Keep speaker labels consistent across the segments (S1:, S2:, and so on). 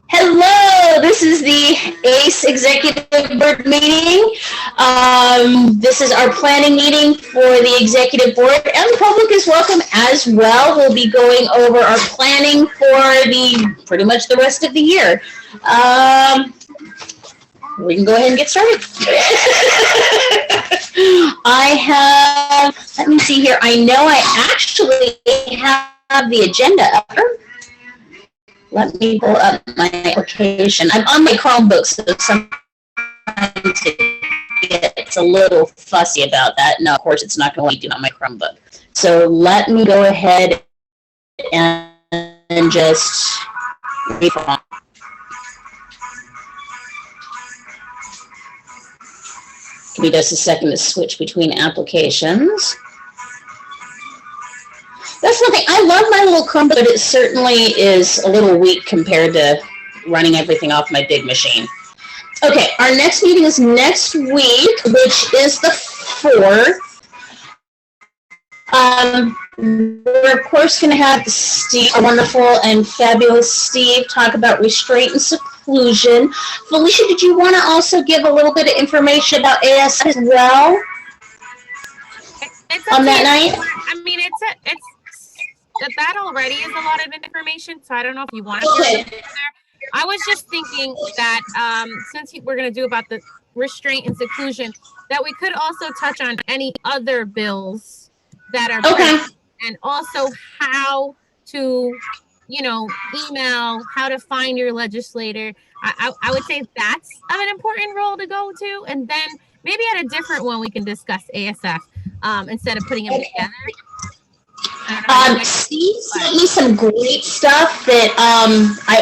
S1: Hello, this is the ACE Executive Board meeting. This is our planning meeting for the Executive Board, and the public is welcome as well. We'll be going over our planning for pretty much the rest of the year. We can go ahead and get started. Let me see here. I know I actually have the agenda up. Let me pull up my application. I'm on my Chromebook, so sometimes it's a little fussy about that. No, of course, it's not going to be on my Chromebook. So let me go ahead and just refresh. Give me just a second to switch between applications. That's one thing. I love my little Chromebook, but it certainly is a little weak compared to running everything off my big machine. Okay, our next meeting is next week, which is the 4th. We're, of course, going to have Steve, our wonderful and fabulous Steve, talk about restraint and seclusion. Felicia, did you want to also give a little bit of information about AS as well on that night?
S2: I mean, that already is a lot of information, so I don't know if you want to hear it there. I was just thinking that since we're going to do about the restraint and seclusion, that we could also touch on any other bills that are present, and also how to, email, how to find your legislator. I would say that's an important role to go to, and then maybe at a different one we can discuss ASF instead of putting them together.
S1: Steve sent me some great stuff that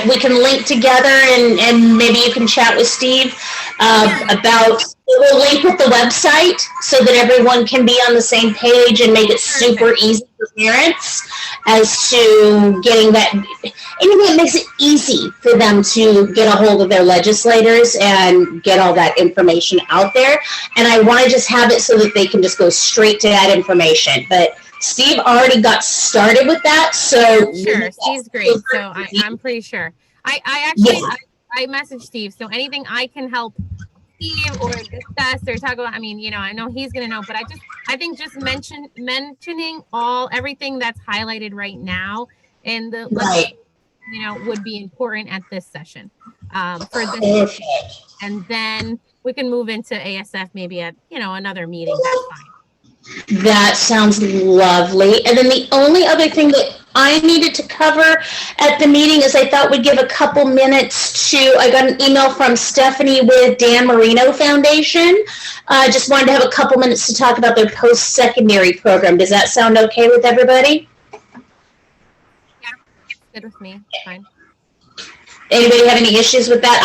S1: we can link together, and maybe you can chat with Steve about. We'll link with the website so that everyone can be on the same page and make it super easy for parents as to getting that. Anything that makes it easy for them to get a hold of their legislators and get all that information out there. And I want to just have it so that they can just go straight to that information. But Steve already got started with that, so
S2: sure, Steve's great. So I'm pretty sure. I actually messaged Steve. So anything I can help Steve or discuss or talk about, I know he's gonna know, but I think just mentioning everything that's highlighted right now in the would be important at this session for this, and then we can move into ASF maybe at another meeting. That's fine.
S1: That sounds lovely. And then the only other thing that I needed to cover at the meeting is I thought we'd give a couple minutes I got an email from Stephanie with Dan Marino Foundation. Just wanted to have a couple minutes to talk about their post-secondary program. Does that sound okay with everybody?
S2: Yeah, good with me. Fine.
S1: Anybody have any issues with that?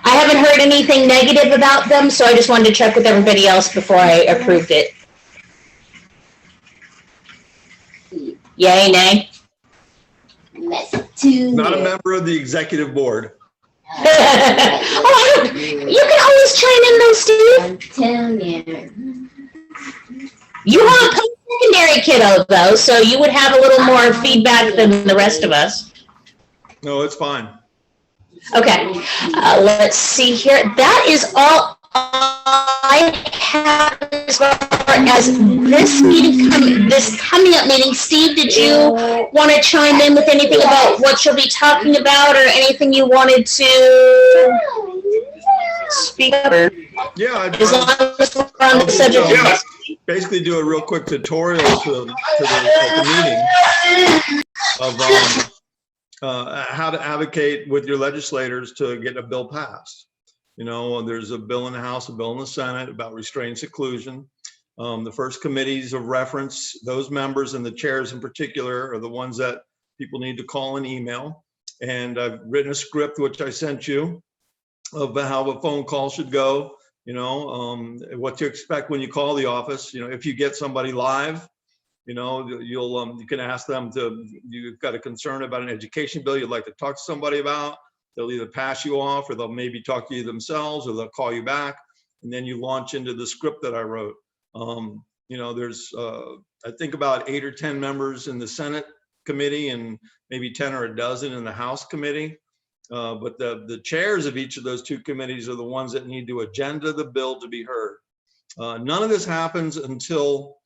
S1: I haven't heard anything negative about them, so I just wanted to check with everybody else before I approved it. Yay, nay?
S3: Not a member of the executive board.
S1: You can always chime in though, Steve. You have a post-secondary kiddo though, so you would have a little more feedback than the rest of us.
S3: No, it's fine. Okay,
S1: let's see here. That is all I have as far as this coming up meeting. Steve, did you want to chime in with anything about what you'll be talking about, or anything you wanted to speak over?
S3: Yeah,
S1: as long as we're on the subject.
S3: Basically, do a real quick tutorial to the meeting of how to advocate with your legislators to get a bill passed. There's a bill in the House, a bill in the Senate about restraint seclusion. The first committees of reference, those members and the chairs in particular are the ones that people need to call and email. And I've written a script, which I sent you, of how a phone call should go, what to expect when you call the office. If you get somebody live, you can ask them you've got a concern about an education bill you'd like to talk to somebody about. They'll either pass you off, or they'll maybe talk to you themselves, or they'll call you back, and then you launch into the script that I wrote. There's I think about 8 or 10 members in the Senate committee and maybe 10 or a dozen in the House committee. But the chairs of each of those two committees are the ones that need to agenda the bill to be heard. None of this happens until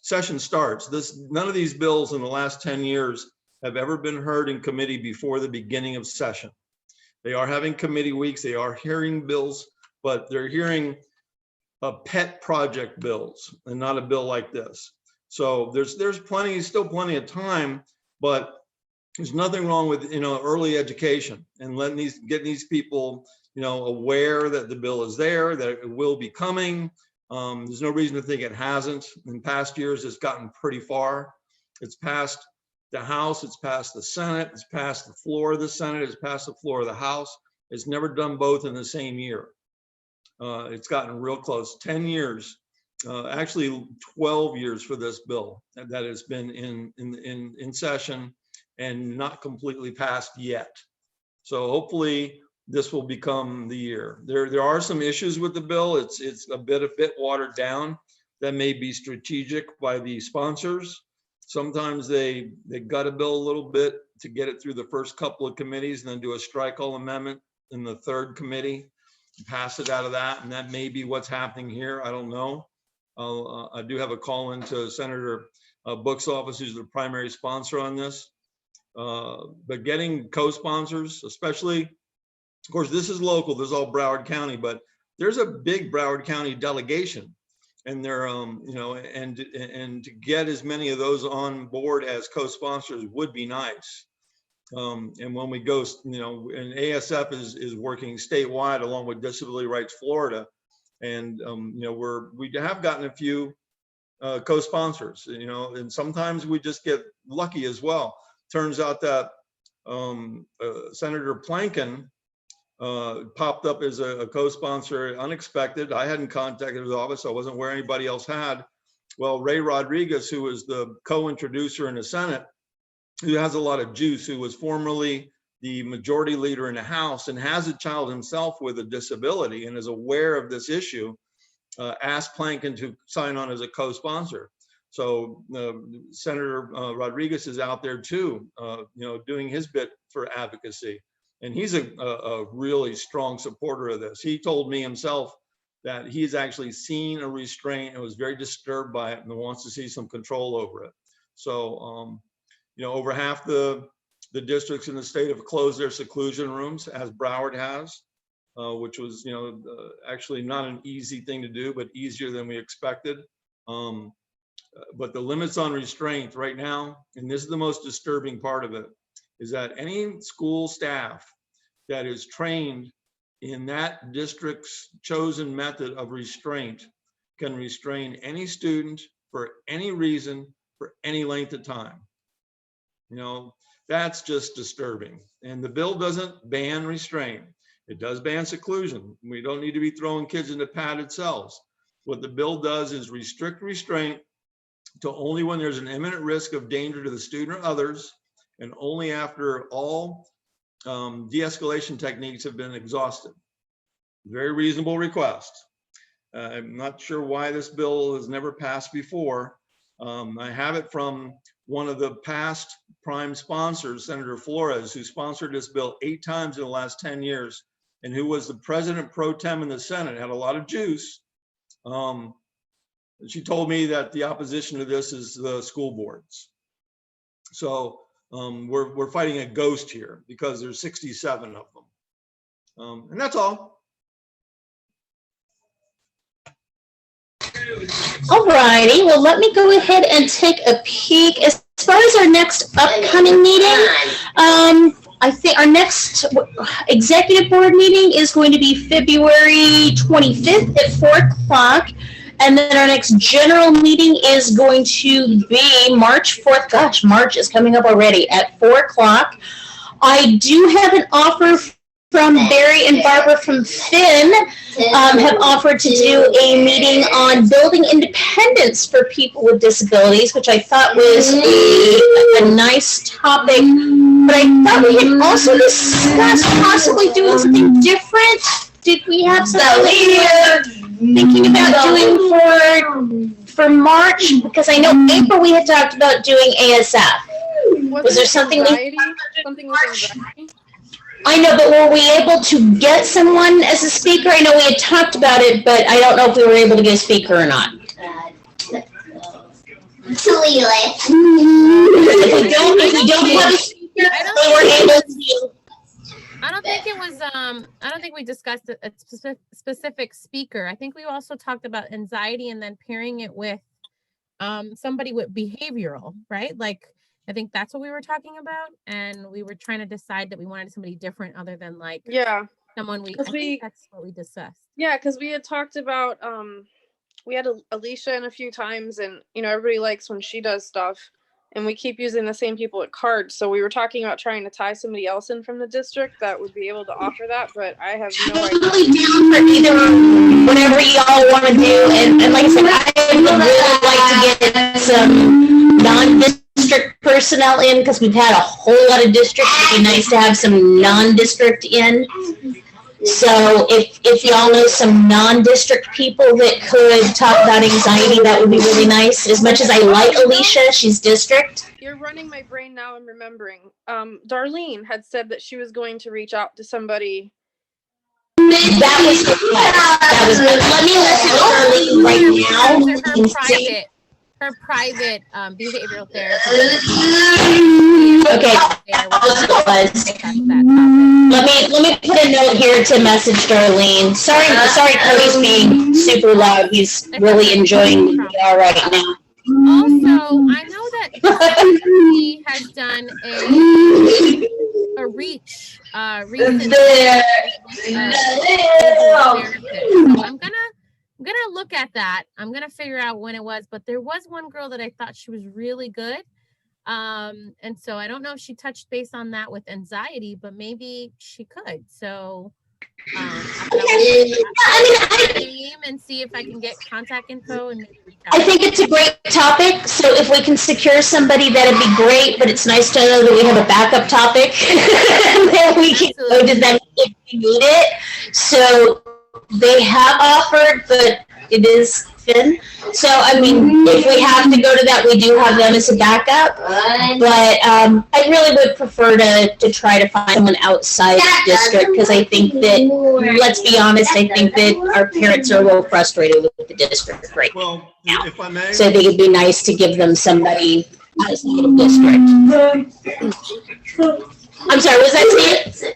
S3: session starts. None of these bills in the last 10 years have ever been heard in committee before the beginning of session. They are having committee weeks, they are hearing bills, but they're hearing pet project bills and not a bill like this. So there's still plenty of time, but there's nothing wrong with, early education and getting these people, aware that the bill is there, that it will be coming. There's no reason to think it hasn't. In past years, it's gotten pretty far. It's passed the House, it's passed the Senate, it's passed the floor of the Senate, it's passed the floor of the House. It's never done both in the same year. It's gotten real close. 10 years, actually 12 years for this bill that has been in session and not completely passed yet. So hopefully this will become the year. There are some issues with the bill. It's a bit watered down. That may be strategic by the sponsors. Sometimes they gut a bill a little bit to get it through the first couple of committees and then do a strike all amendment in the third committee, pass it out of that. And that may be what's happening here. I don't know. I do have a call into Senator Book's office, who's the primary sponsor on this. But getting co-sponsors, especially, of course, this is local, this is all Broward County, but there's a big Broward County delegation, and they're, and to get as many of those on board as co-sponsors would be nice. And when we go, and ASF is working statewide along with Disability Rights Florida, and we have gotten a few co-sponsors, and sometimes we just get lucky as well. Turns out that Senator Plankin popped up as a co-sponsor unexpected. I hadn't contacted his office. I wasn't where anybody else had. Well, Ray Rodriguez, who was the co-introducer in the Senate, who has a lot of juice, who was formerly the majority leader in the House and has a child himself with a disability and is aware of this issue, asked Plankin to sign on as a co-sponsor. So Senator Rodriguez is out there too, doing his bit for advocacy. And he's a really strong supporter of this. He told me himself that he's actually seen a restraint and was very disturbed by it and wants to see some control over it. So, over half the districts in the state have closed their seclusion rooms, as Broward has, which was, actually not an easy thing to do, but easier than we expected. But the limits on restraint right now, and this is the most disturbing part of it, is that any school staff that is trained in that district's chosen method of restraint can restrain any student for any reason, for any length of time. That's just disturbing. And the bill doesn't ban restraint. It does ban seclusion. We don't need to be throwing kids into padded cells. What the bill does is restrict restraint to only when there's an imminent risk of danger to the student or others, and only after all de-escalation techniques have been exhausted. Very reasonable request. I'm not sure why this bill has never passed before. I have it from one of the past prime sponsors, Senator Flores, who sponsored this bill 8 times in the last 10 years, and who was the president pro tem in the Senate, had a lot of juice. She told me that the opposition to this is the school boards. So we're fighting a ghost here because there's 67 of them. And that's all.
S1: All righty, well, let me go ahead and take a peek. As far as our next upcoming meeting, I think our next executive board meeting is going to be February 25th at 4 o'clock. And then our next general meeting is going to be March 4th. Gosh, March is coming up already at 4 o'clock. I do have an offer from Barry and Barbara from Finn, have offered to do a meeting on building independence for people with disabilities, which I thought was a nice topic. But I thought we could also discuss possibly doing something different. Did we have something we're thinking about doing for March? Because I know April we had talked about doing ASF. Was there something we,
S4: anxiety? Something with anxiety?
S1: I know, but were we able to get someone as a speaker? I know we had talked about it, but I don't know if we were able to get a speaker or not. If we don't have a speaker, we were able to.
S2: I don't think it was, I don't think we discussed a specific speaker. I think we also talked about anxiety and then pairing it with somebody with behavioral, right? Like, I think that's what we were talking about. And we were trying to decide that we wanted somebody different other than like
S4: Yeah.
S2: someone I think that's what we discussed.
S4: Yeah, because we had talked about, we had Alicia in a few times, and everybody likes when she does stuff, and we keep using the same people at cards. So we were talking about trying to tie somebody else in from the district that would be able to offer that, but I have no idea.
S1: Totally down for either, whatever y'all want to do. And like I said, I would really like to get some non-district personnel in because we've had a whole lot of districts. It'd be nice to have some non-district in. So if y'all know some non-district people that could talk about anxiety, that would be really nice. As much as I like Alicia, she's district.
S4: You're running my brain now. I'm remembering. Darlene had said that she was going to reach out to somebody.
S1: That was good. Let me listen to Darlene right now and see.
S2: Her private behavioral therapy.
S1: Okay. Let me put a note here to message Darlene. Sorry, Cody's being super loud. He's really enjoying the VR right now.
S2: Also, I know that he has done a reach recent so I'm gonna look at that. I'm gonna figure out when it was, but there was one girl that I thought she was really good. And so I don't know if she touched base on that with anxiety, but maybe she could. So and see if I can get contact info and maybe reach out.
S1: I think it's a great topic. So if we can secure somebody, that'd be great. But it's nice to know that we have a backup topic that we can go to them if we need it. So they have offered, but it is thin. So, I mean, if we have to go to that, we do have them as a backup. But I really would prefer to try to find someone outside the district because I think that, let's be honest, I think that our parents are a little frustrated with the district right
S3: Well,
S1: now.
S3: if I may.
S1: So I think it'd be nice to give them somebody outside of district. I'm sorry, was that Steve?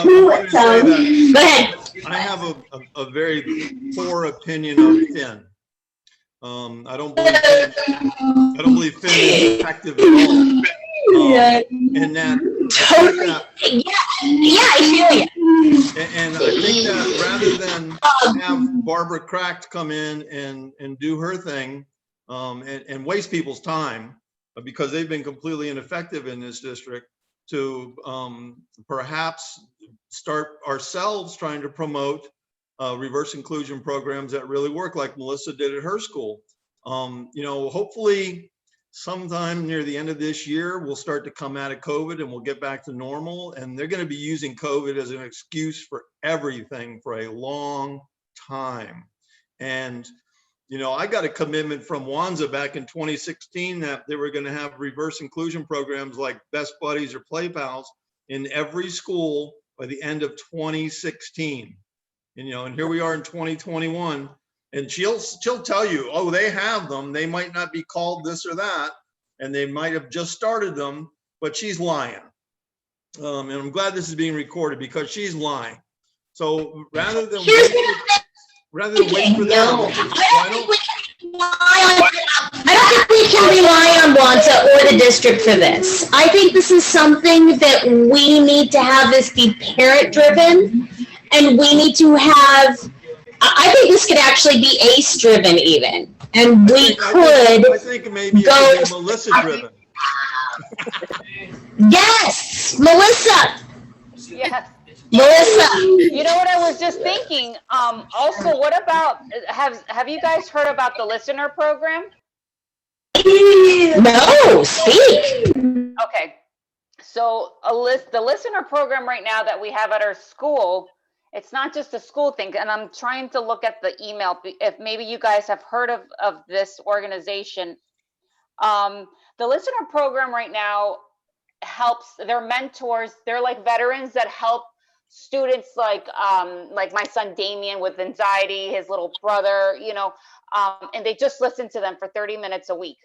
S1: Go ahead.
S3: I have a very poor opinion of Finn. I don't believe Finn is effective at all. And that,
S1: Totally. Yeah, I feel you.
S3: and I think that rather than have Barbara Cracked come in and do her thing and waste people's time because they've been completely ineffective in this district, to perhaps start ourselves trying to promote reverse inclusion programs that really work like Melissa did at her school. Hopefully sometime near the end of this year, we'll start to come out of COVID and we'll get back to normal. And they're going to be using COVID as an excuse for everything for a long time. And I got a commitment from Wanza back in 2016 that they were going to have reverse inclusion programs like Best Buddies or Play Pals in every school by the end of 2016. And here we are in 2021, and she'll tell you, oh, they have them. They might not be called this or that, and they might have just started them, but she's lying. And I'm glad this is being recorded because she's lying. So rather than wait for them,
S1: I don't think we can rely on Wanza or the district for this. I think this is something that we need to have this be parent driven, and we need to have, I think this could actually be ACE driven even. And we could
S3: I think maybe it could be Melissa driven.
S1: Yes, Melissa.
S5: Yes.
S1: Melissa.
S5: You know what I was just thinking? Also, what about, have you guys heard about the listener program?
S1: No, speak.
S5: Okay. So the listener program right now that we have at our school, it's not just a school thing. And I'm trying to look at the email, if maybe you guys have heard of this organization. The listener program right now, helps, they're mentors, they're like veterans that help students like my son Damien with anxiety, his little brother, and they just listen to them for 30 minutes a week.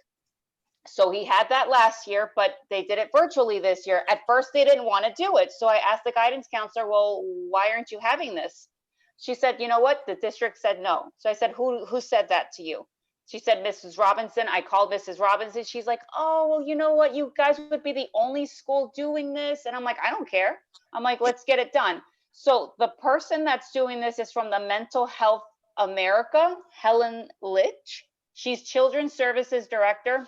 S5: So he had that last year, but they did it virtually this year. At first, they didn't want to do it. So I asked the guidance counselor, well, why aren't you having this? She said, you know what? The district said no. So I said, who said that to you? She said, Mrs. Robinson. I called Mrs. Robinson. She's like, oh, well, you know what? You guys would be the only school doing this. And I'm like, I don't care. I'm like, let's get it done. So the person that's doing this is from the Mental Health America, Helen Litch. She's Children's Services Director.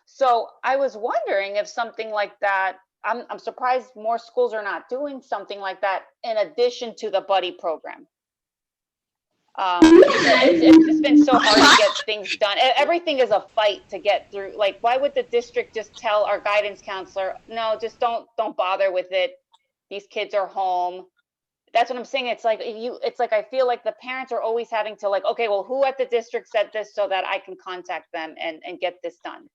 S5: So I was wondering if something like that, I'm surprised more schools are not doing something like that in addition to the buddy program. It's just been so hard to get things done. Everything is a fight to get through. Like, why would the district just tell our guidance counselor, no, just don't bother with it. These kids are home. That's what I'm saying. It's like I feel like the parents are always having to like, okay, well, who at the district said this so that I can contact them and get this done.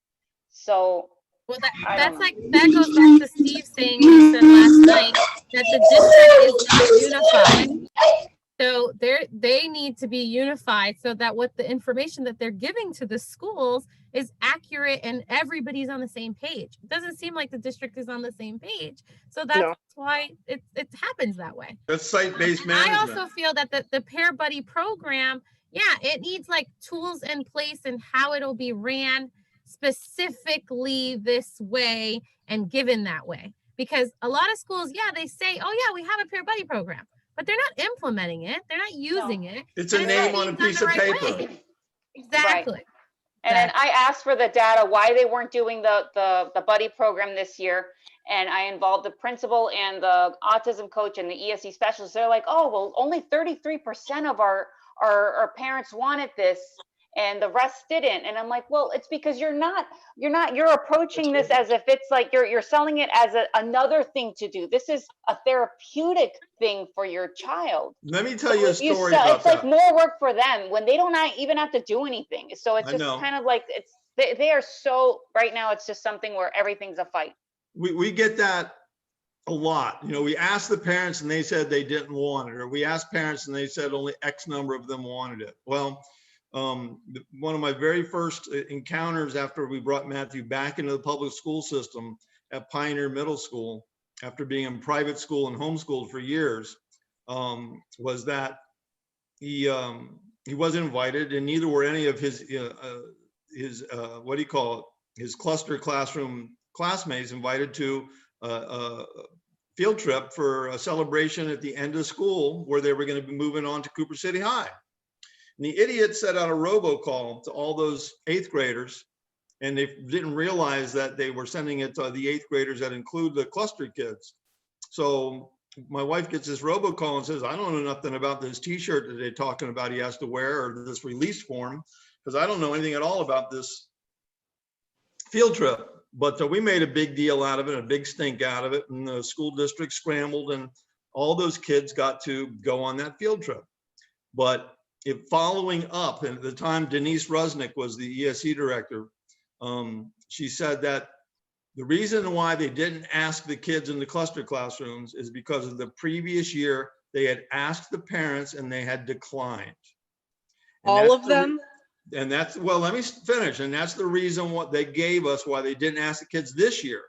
S5: So
S2: well, that goes back to Steve saying what he said last night, that the district is not unified. So they need to be unified so that what the information that they're giving to the schools is accurate and everybody's on the same page. It doesn't seem like the district is on the same page. So that's why it happens that way.
S3: That's site-based management.
S2: I also feel that the Pair Buddy program, it needs like tools in place and how it'll be ran specifically this way and given that way. Because a lot of schools, they say, oh yeah, we have a Pair Buddy program, but they're not implementing it. They're not using it.
S3: It's a name on a piece of paper.
S2: Exactly.
S5: Right. And then I asked for the data, why they weren't doing the buddy program this year. And I involved the principal and the autism coach and the ESE specialist. They're like, oh, well, only 33% of our parents wanted this and the rest didn't. And I'm like, well, it's because you're approaching this as if it's like you're selling it as another thing to do. This is a therapeutic thing for your child.
S3: Let me tell you a story about
S5: it's like more work for them when they don't even have to do anything. So it's just kind of like they are so right now. It's just something where everything's a fight.
S3: We get that a lot. We asked the parents and they said they didn't want it, or we asked parents and they said only X number of them wanted it. Well, one of my very first encounters after we brought Matthew back into the public school system at Pioneer Middle School, after being in private school and homeschooled for years, was that he wasn't invited, and neither were any of his what do you call it, his cluster classroom classmates invited to a field trip for a celebration at the end of school where they were going to be moving on to Cooper City High. And the idiot set out a robocall to all those 8th graders, and they didn't realize that they were sending it to the 8th graders that include the cluster kids. So my wife gets this robocall and says, I don't know nothing about this t-shirt that they're talking about he has to wear, or this release form, because I don't know anything at all about this field trip. But we made a big deal out of it, a big stink out of it, and the school district scrambled, and all those kids got to go on that field trip. But following up, and at the time Denise Rusnick was the ESE director, she said that the reason why they didn't ask the kids in the cluster classrooms is because of the previous year they had asked the parents and they had declined.
S4: All of them?
S3: And that's, well, let me finish. And that's the reason what they gave us why they didn't ask the kids this year.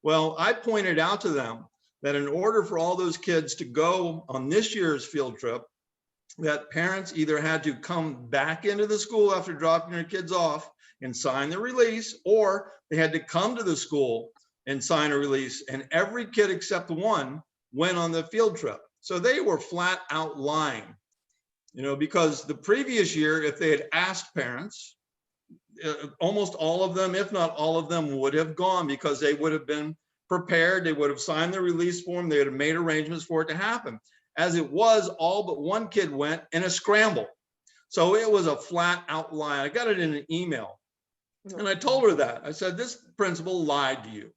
S3: Well, I pointed out to them that in order for all those kids to go on this year's field trip, that parents either had to come back into the school after dropping their kids off and sign the release, or they had to come to the school and sign a release. And every kid except one went on the field trip. So they were flat out lying. Because the previous year, if they had asked parents, almost all of them, if not all of them, would have gone because they would have been prepared. They would have signed the release form. They would have made arrangements for it to happen. As it was, all but one kid went in a scramble. So it was a flat out lie. I got it in an email. And I told her that. I said, this principal lied to you.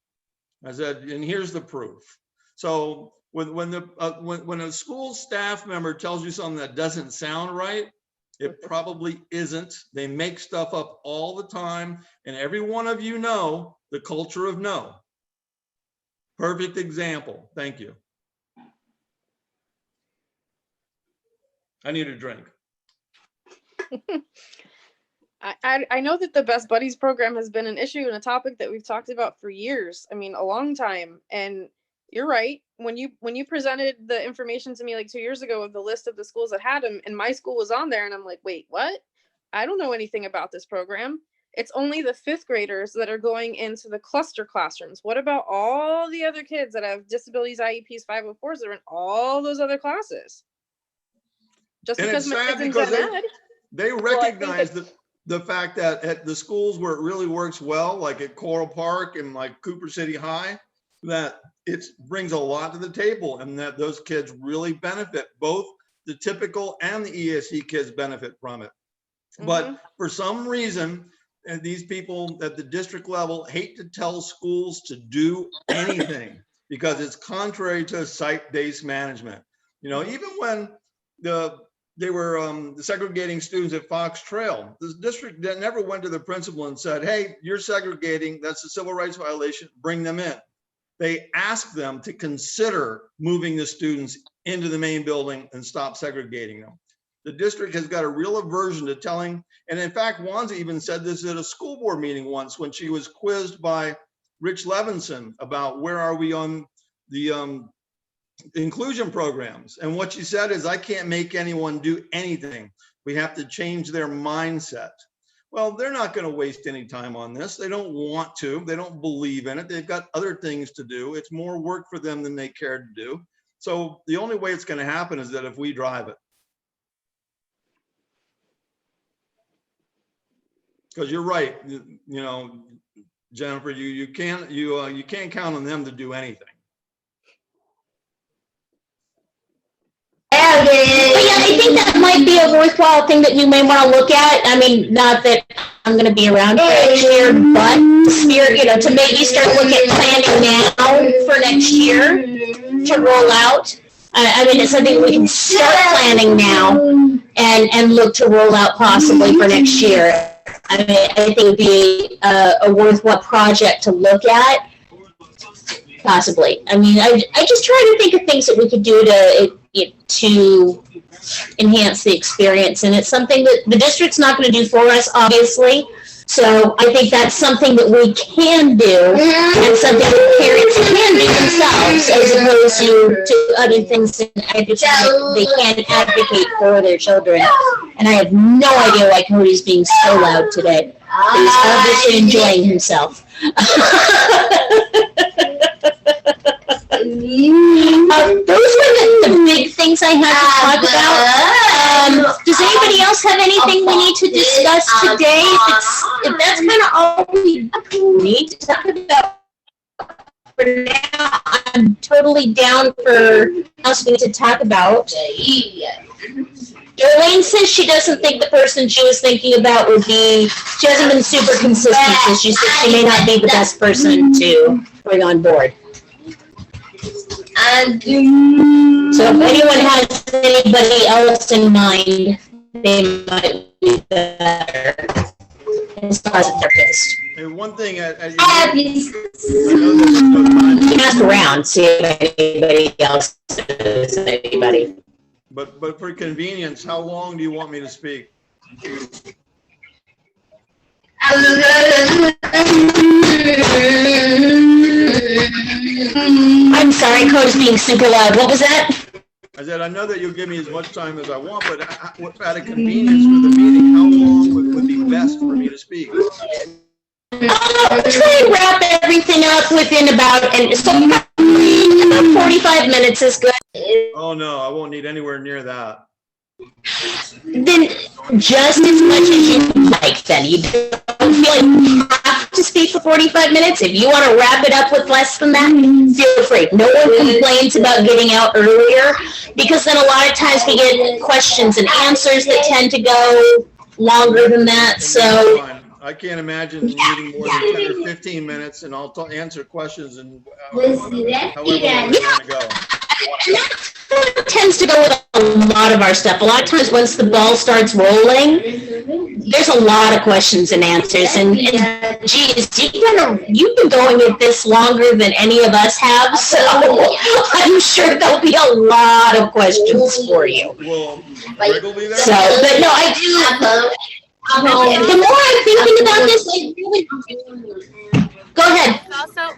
S3: I said, and here's the proof. So when a school staff member tells you something that doesn't sound right, it probably isn't. They make stuff up all the time. And every one of you know the culture of no. Perfect example. Thank you. I need a drink.
S4: I know that the Best Buddies program has been an issue and a topic that we've talked about for years. I mean, a long time. And you're right. When you presented the information to me like 2 years ago of the list of the schools that had them, and my school was on there, and I'm like, wait, what? I don't know anything about this program. It's only the 5th graders that are going into the cluster classrooms. What about all the other kids that have disabilities, IEPs, 504s that are in all those other classes? Just
S3: And
S4: because
S3: it's
S4: my
S3: sad
S4: kid's in
S3: because
S4: gen ed.
S3: they recognize the fact that at the schools where it really works well, like at Coral Park and like Cooper City High, that it brings a lot to the table and that those kids really benefit. Both the typical and the ESE kids benefit from it. But for some reason, and these people at the district level hate to tell schools to do anything because it's contrary to site-based management. You know, even when they were segregating students at Fox Trail, the district never went to the principal and said, hey, you're segregating, that's a civil rights violation, bring them in. They asked them to consider moving the students into the main building and stop segregating them. The district has got a real aversion to telling, and in fact, Wanza even said this at a school board meeting once when she was quizzed by Rich Levinson about where are we on the inclusion programs. And what she said is, I can't make anyone do anything. We have to change their mindset. Well, they're not going to waste any time on this. They don't want to. They don't believe in it. They've got other things to do. It's more work for them than they care to do. So the only way it's going to happen is that if we drive it. Because you're right, you know, Jennifer, you can't count on them to do anything.
S1: But yeah, I think that might be a worthwhile thing that you may want to look at. I mean, not that I'm going to be around for next year, but you know, to maybe start looking at planning now for next year to roll out. I mean, it's something we can start planning now and look to roll out possibly for next year. I mean, I think it would be a worthwhile project to look at, possibly. I mean, I just try to think of things that we could do to enhance the experience, and it's something that the district's not going to do for us, obviously. So I think that's something that we can do, and something that parents can do themselves, as opposed to other things that they can't advocate for their children. And I have no idea why Cody's being so loud today. He's obviously enjoying himself. Those were the big things I had to talk about. Does anybody else have anything we need to discuss today? If that's kind of all we need to talk about for now, I'm totally down for us to talk about. Darlene says she doesn't think the person she was thinking about would be, she hasn't been super consistent, so she said she may not be the best person to bring on board. So if anyone has anybody else in mind, they might be better as far as a therapist.
S3: And one thing, I know
S1: You can ask around, see if anybody else knows anybody.
S3: but for convenience, how long do you want me to speak?
S1: I'm sorry, Cody's being super loud. What was that?
S3: I said, I know that you'll give me as much time as I want, but out of convenience for the meeting, how long would be best for me to speak?
S1: Try and wrap everything up within about 45 minutes is good.
S3: Oh, no, I won't need anywhere near that.
S1: Then just as much as you like, then you don't feel like you have to speak for 45 minutes. If you want to wrap it up with less than that, feel free. No one complains about getting out earlier, because then a lot of times we get questions and answers that tend to go longer than that. So
S3: I can't imagine needing more than 10 or 15 minutes, and I'll answer questions and however long it's going to go.
S1: and that tends tends to go with a lot of our stuff. A lot of times once the ball starts rolling, there's a lot of questions and answers. And geez, you've been going at this longer than any of us have, so I'm sure there'll be a lot of questions for you.
S3: Well, Greg will be there.
S1: So, but no, I do. The more I'm thinking about this, I really. Go ahead.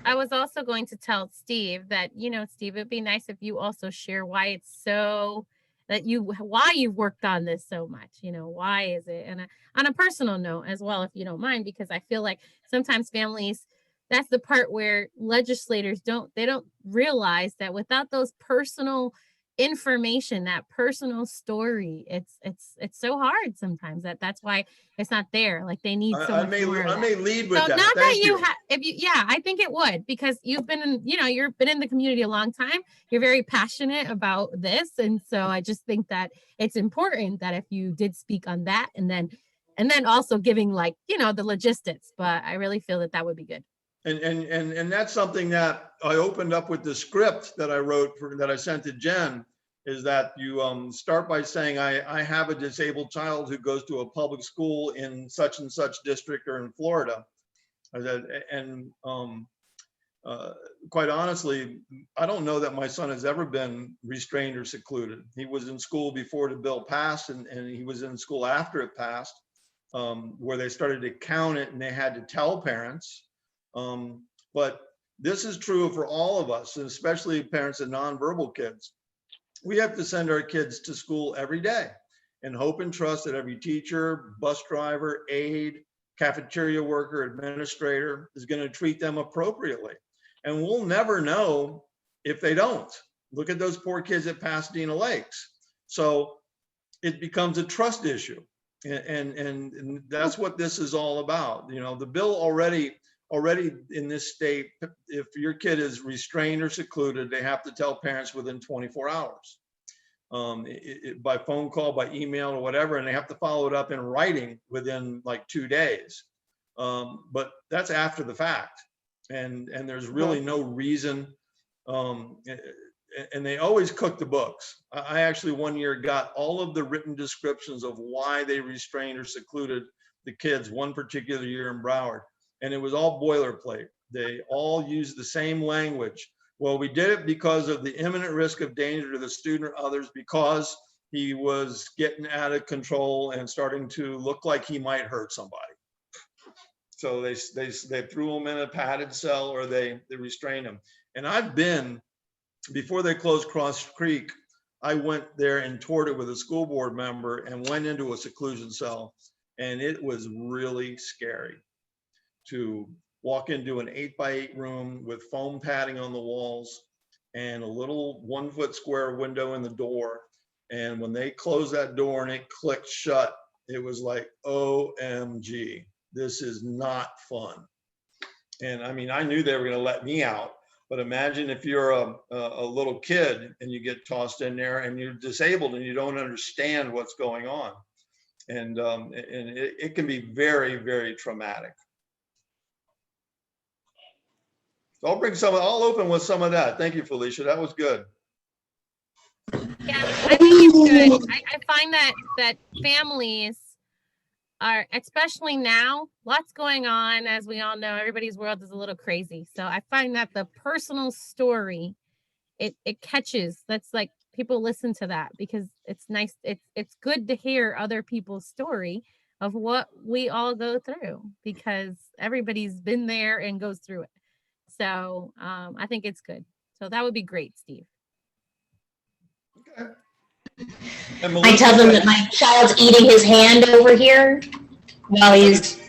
S2: I was also going to tell Steve that, Steve, it'd be nice if you also share why it's so why you've worked on this so much, why is it? And on a personal note as well, if you don't mind, because I feel like sometimes families, that's the part where legislators don't realize that without those personal information, that personal story, it's so hard sometimes that's why it's not there. Like they need so much more. I
S3: may lead with
S2: so
S3: that.
S2: Not
S3: Thank
S2: that you have, I think it would, because you've been in, you've been in the community a long time. You're very passionate about this, and so I just think that it's important that if you did speak on that, and then also giving the logistics. But I really feel that would be good.
S3: And that's something that I opened up with the script that I wrote that I sent to Jen, is that you start by saying, I have a disabled child who goes to a public school in such and such district or in Florida. And quite honestly, I don't know that my son has ever been restrained or secluded. He was in school before the bill passed, and he was in school after it passed, where they started to count it and they had to tell parents. But this is true for all of us, and especially parents of nonverbal kids. We have to send our kids to school every day and hope and trust that every teacher, bus driver, aide, cafeteria worker, administrator is going to treat them appropriately. And we'll never know if they don't. Look at those poor kids at Pasadena Lakes. So it becomes a trust issue. And that's what this is all about. The bill already in this state, if your kid is restrained or secluded, they have to tell parents within 24 hours, by phone call, by email or whatever, and they have to follow it up in writing within 2 days. But that's after the fact, and there's really no reason. And they always cook the books. I actually one year got all of the written descriptions of why they restrained or secluded the kids one particular year in Broward. And it was all boilerplate. They all used the same language. Well, we did it because of the imminent risk of danger to the student or others, because he was getting out of control and starting to look like he might hurt somebody. So they threw him in a padded cell, or they restrained him. And I've been, before they closed Cross Creek, I went there and toured it with a school board member and went into a seclusion cell. And it was really scary to walk into an 8x8 room with foam padding on the walls and a little 1 foot square window in the door. And when they closed that door and it clicked shut, it was like, OMG, this is not fun. And I mean, I knew they were going to let me out, but imagine if you're a little kid and you get tossed in there and you're disabled and you don't understand what's going on. And it can be very, very traumatic. So I'll open with some of that. Thank you, Felicia. That was good.
S2: Yeah, I think it's good. I find that families are, especially now, lots going on. As we all know, everybody's world is a little crazy. So I find that the personal story, it catches. That's like, people listen to that because it's nice. It's good to hear other people's story of what we all go through, because everybody's been there and goes through it. So I think it's good. So that would be great, Steve.
S3: Okay.
S1: I tell them that my child's eating his hand over here while he's.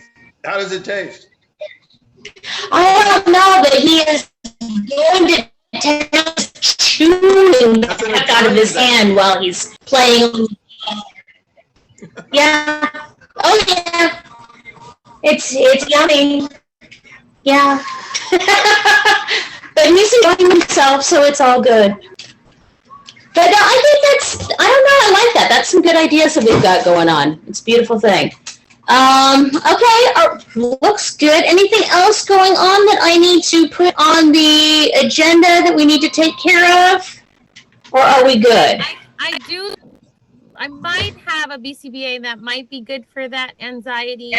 S3: How does it taste?
S1: I don't know, but he is going to town chewing the heck out of his hand while he's playing. Yeah. Oh yeah. It's yummy. Yeah. But he's enjoying himself, so it's all good. But I think I don't know, I like that. That's some good ideas that we've got going on. It's a beautiful thing. Okay, looks good. Anything else going on that I need to put on the agenda that we need to take care of? Or are we good?
S2: I I might have a BCBA that might be good for that anxiety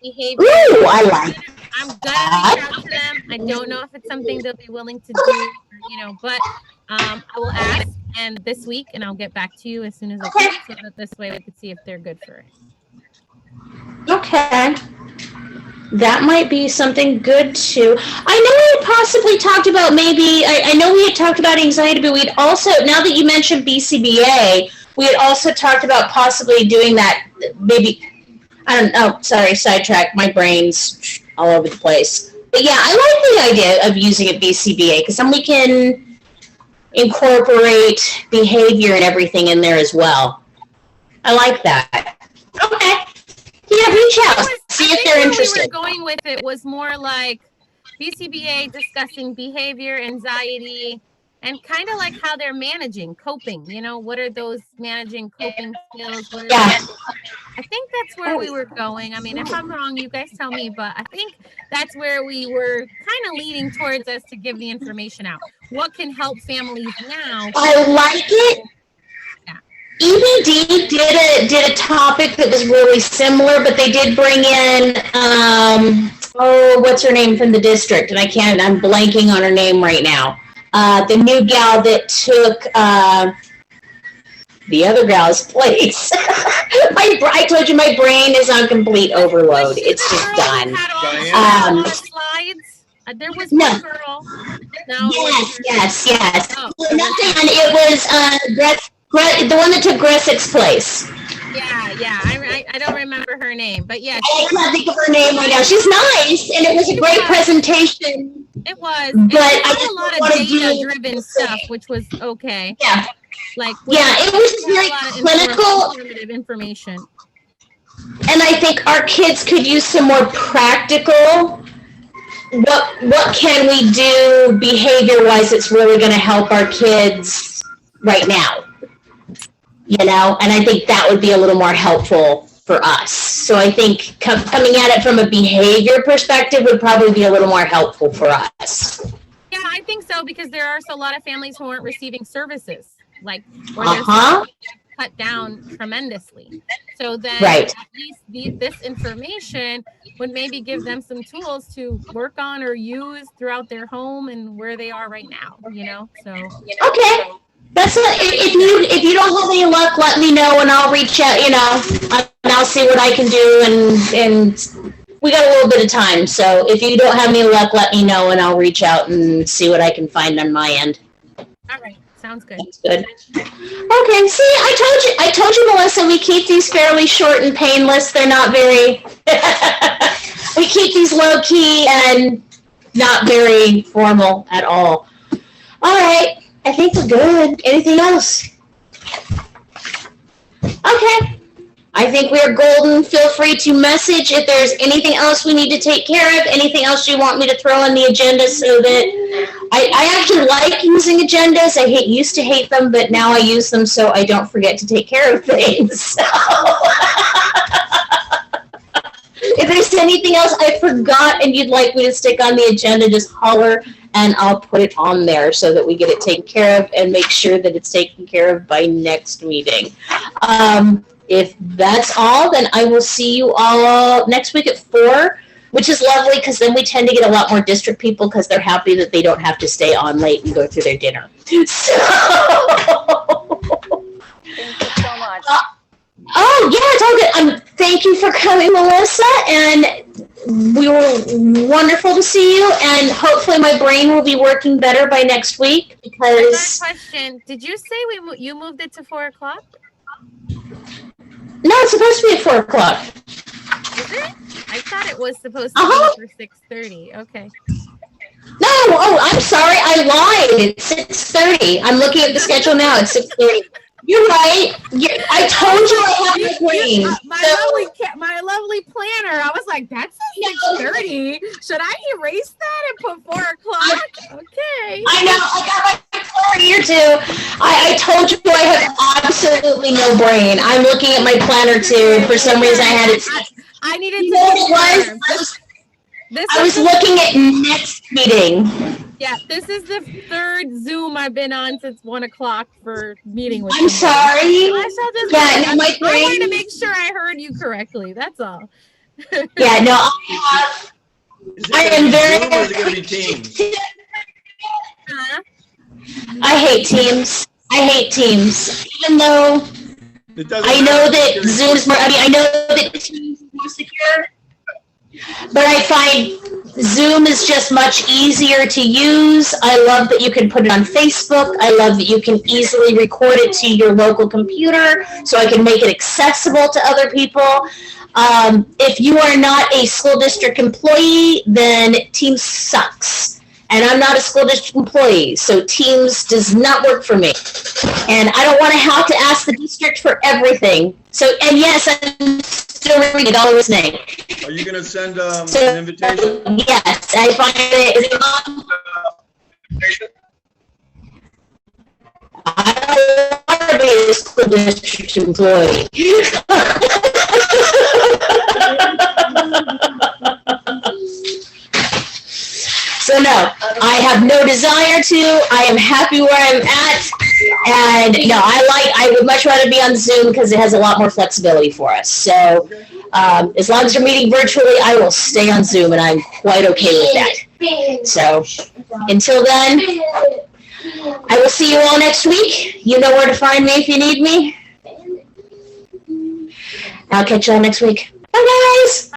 S2: behavior.
S1: Ooh, I like
S2: I'm gonna reach out to them. I don't know if it's something they'll be willing to do, but I will ask and this week, and I'll get back to you as soon as I can, so that this way we can see if they're good for it.
S1: Okay. That might be something good too. I know we had possibly talked about maybe, I know we had talked about anxiety, but we'd also, now that you mentioned BCBA, we had also talked about possibly doing that, maybe, I don't know, sorry, sidetrack, my brain's all over the place. But yeah, I like the idea of using a BCBA, because then we can incorporate behavior and everything in there as well. I like that. Okay. Yeah, reach out, see if they're interested.
S2: Where we were going with it was more like BCBA discussing behavior, anxiety, and kind of like how they're managing, coping. What are those managing coping skills?
S1: Yeah.
S2: I think that's where we were going. I mean, if I'm wrong, you guys tell me, but I think that's where we were kind of leaning towards us to give the information out. What can help families now?
S1: I like it. EBD did a topic that was really similar, but they did bring in, what's her name from the district? And I'm blanking on her name right now. The new gal that took the other gal's place. I told you my brain is on complete overload. It's just done.
S2: Slides. There was one girl. No.
S1: Yes.
S2: Oh.
S1: Nothing. And it was the one that took Gressick's place.
S2: Yeah. I don't remember her name, but yeah.
S1: I can't think of her name right now. She's nice, and it was a great presentation.
S2: It was.
S1: But
S2: I had a lot of data-driven stuff, which was okay.
S1: Yeah.
S2: It
S1: was very clinical.
S2: Informative information.
S1: And I think our kids could use some more practical. What can we do behavior-wise that's really going to help our kids right now? And I think that would be a little more helpful for us. So I think coming at it from a behavior perspective would probably be a little more helpful for us.
S2: Yeah, I think so, because there are a lot of families who aren't receiving services, where they're cut down tremendously. So then at least this information would maybe give them some tools to work on or use throughout their home and where they are right now, so.
S1: Okay. If you don't have any luck, let me know and I'll reach out, and I'll see what I can do, and we got a little bit of time. So if you don't have any luck, let me know and I'll reach out and see what I can find on my end.
S2: All right. Sounds good.
S1: That's good. Okay. See, I told you, Melissa, we keep these fairly short and painless. They're not very, we keep these low key and not very formal at all. All right. I think we're good. Anything else? Okay. I think we are golden. Feel free to message if there's anything else we need to take care of, anything else you want me to throw on the agenda, so that I actually like using agendas. I used to hate them, but now I use them so I don't forget to take care of things. So if there's anything else I forgot and you'd like me to stick on the agenda, just holler and I'll put it on there so that we get it taken care of and make sure that it's taken care of by next meeting. If that's all, then I will see you all next week at 4, which is lovely, because then we tend to get a lot more district people because they're happy that they don't have to stay on late and go through their dinner. So.
S5: Thank you so much.
S1: It's all good. Thank you for coming, Melissa, and we were wonderful to see you, and hopefully my brain will be working better by next week, because...
S2: Question, did you say you moved it to 4 o'clock?
S1: No, it's supposed to be at 4 o'clock.
S2: Is it? I thought it was supposed to be for 6:30. Okay.
S1: No, I'm sorry, I lied. It's 6:30. I'm looking at the schedule now. It's 6:30. You're right. I told you I have a brain.
S2: My lovely planner. I was like, that's 6:30. Should I erase that and put 4 o'clock? Okay.
S1: I know. I got my planner here too. I told you I have absolutely no brain. I'm looking at my planner too. For some reason, I had it.
S2: I needed to.
S1: You know what it was? I was looking at next meeting.
S2: Yeah, this is the third Zoom I've been on since 1 o'clock for meeting with.
S1: I'm
S2: somebody.
S1: sorry.
S2: I shall just.
S1: Yeah, no, my
S2: I wanted to
S1: brain.
S2: make sure I heard you correctly. That's all.
S1: Yeah, no, I am very.
S3: Zoom or is it gonna be Teams?
S2: Huh?
S1: I hate Teams. I hate Teams. Even though
S3: It doesn't
S1: I know
S3: matter.
S1: that Zoom is more, I know that Teams is more secure, but I find Zoom is just much easier to use. I love that you can put it on Facebook. I love that you can easily record it to your local computer so I can make it accessible to other people. If you are not a school district employee, then Teams sucks. And I'm not a school district employee, so Teams does not work for me. And I don't want to have to ask the district for everything. So, and yes, I'm still reading, all listening.
S3: Are you gonna send an
S1: So,
S3: invitation?
S1: yes, I find it. I don't want to be a school district employee. So no, I have no desire to. I am happy where I'm at. And no, I would much rather be on Zoom because it has a lot more flexibility for us. So as long as you're meeting virtually, I will stay on Zoom and I'm quite okay with that. So until then, I will see you all next week. You know where to find me if you need me. I'll catch you all next week. Bye guys.